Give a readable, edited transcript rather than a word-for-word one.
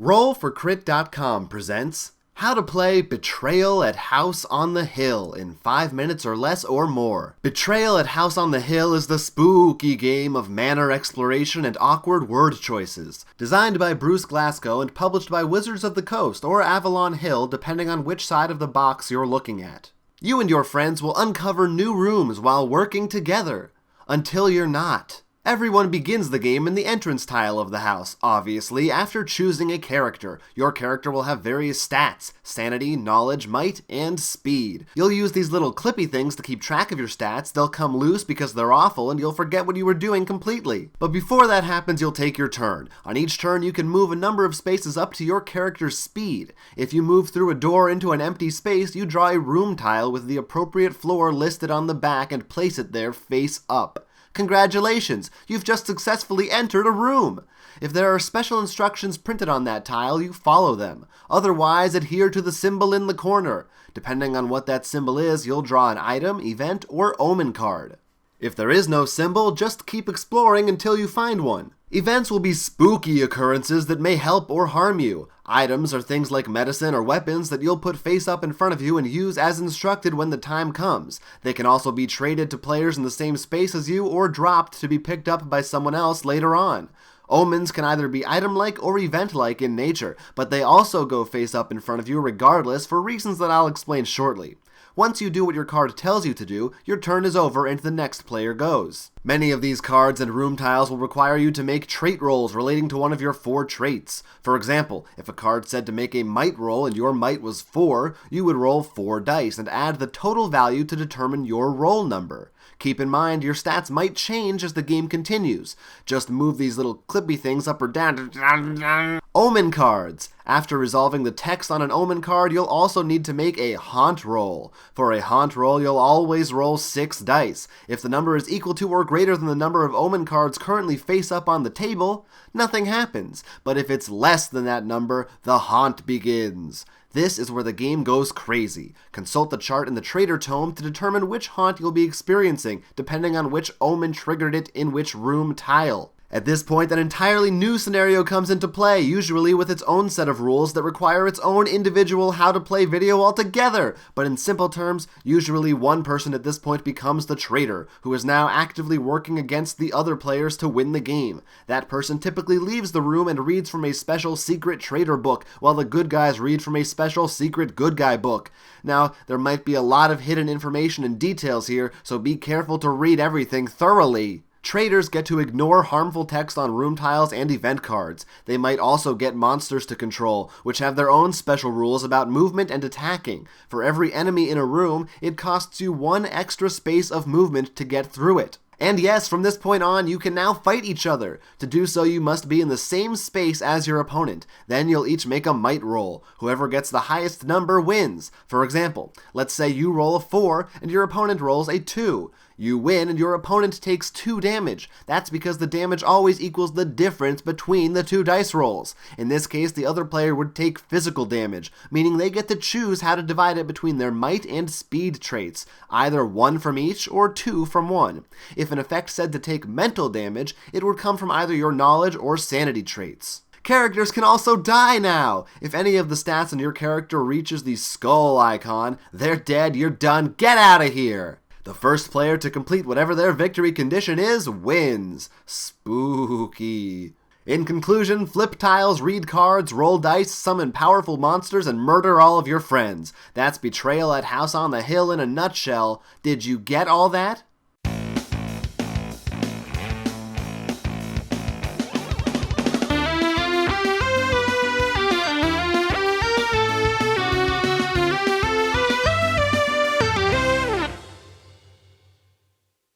Roll4Crit.com presents How to Play Betrayal at House on the Hill in 5 minutes or less or more. Betrayal at House on the Hill is the spooky game of manor exploration and awkward word choices. Designed by Bruce Glasgow and published by Wizards of the Coast or Avalon Hill depending on which side of the box you're looking at. You and your friends will uncover new rooms while working together. Until you're not. Everyone begins the game in the entrance tile of the house, obviously, after choosing a character. Your character will have various stats: sanity, knowledge, might, and speed. You'll use these little clippy things to keep track of your stats. They'll come loose because they're awful, and you'll forget what you were doing completely. But before that happens, you'll take your turn. On each turn, you can move a number of spaces up to your character's speed. If you move through a door into an empty space, you draw a room tile with the appropriate floor listed on the back and place it there face up. Congratulations, you've just successfully entered a room. If there are special instructions printed on that tile, you follow them. Otherwise, adhere to the symbol in the corner. Depending on what that symbol is, you'll draw an item, event, or omen card. If there is no symbol, just keep exploring until you find one. Events will be spooky occurrences that may help or harm you. Items are things like medicine or weapons that you'll put face up in front of you and use as instructed when the time comes. They can also be traded to players in the same space as you or dropped to be picked up by someone else later on. Omens can either be item-like or event-like in nature, but they also go face up in front of you regardless for reasons that I'll explain shortly. Once you do what your card tells you to do, your turn is over and the next player goes. Many of these cards and room tiles will require you to make trait rolls relating to one of your 4 traits. For example, if a card said to make a might roll and your might was 4, you would roll 4 dice and add the total value to determine your roll number. Keep in mind, your stats might change as the game continues. Just move these little clippy things up or down. Omen cards. After resolving the text on an omen card, you'll also need to make a haunt roll. For a haunt roll, you'll always roll 6 dice. If the number is equal to or greater than the number of omen cards currently face up on the table, nothing happens. But if it's less than that number, the haunt begins. This is where the game goes crazy. Consult the chart in the Trader Tome to determine which haunt you'll be experiencing, depending on which omen triggered it in which room tile. At this point, an entirely new scenario comes into play, usually with its own set of rules that require its own individual how-to-play video altogether. But in simple terms, usually one person at this point becomes the traitor, who is now actively working against the other players to win the game. That person typically leaves the room and reads from a special secret traitor book, while the good guys read from a special secret good guy book. Now, there might be a lot of hidden information and details here, so be careful to read everything thoroughly. Traitors get to ignore harmful text on room tiles and event cards. They might also get monsters to control, which have their own special rules about movement and attacking. For every enemy in a room, it costs you 1 extra space of movement to get through it. And yes, from this point on, you can now fight each other. To do so, you must be in the same space as your opponent. Then you'll each make a might roll. Whoever gets the highest number wins. For example, let's say you roll a 4 and your opponent rolls a 2. You win and your opponent takes 2 damage. That's because the damage always equals the difference between the 2 dice rolls. In this case, the other player would take physical damage, meaning they get to choose how to divide it between their might and speed traits, either 1 from each or 2 from one. If an effect said to take mental damage, it would come from either your knowledge or sanity traits. Characters can also die now! If any of the stats on your character reaches the skull icon, they're dead, you're done, get out of here! The first player to complete whatever their victory condition is wins. Spooky. In conclusion, flip tiles, read cards, roll dice, summon powerful monsters, and murder all of your friends. That's Betrayal at House on the Hill in a nutshell. Did you get all that?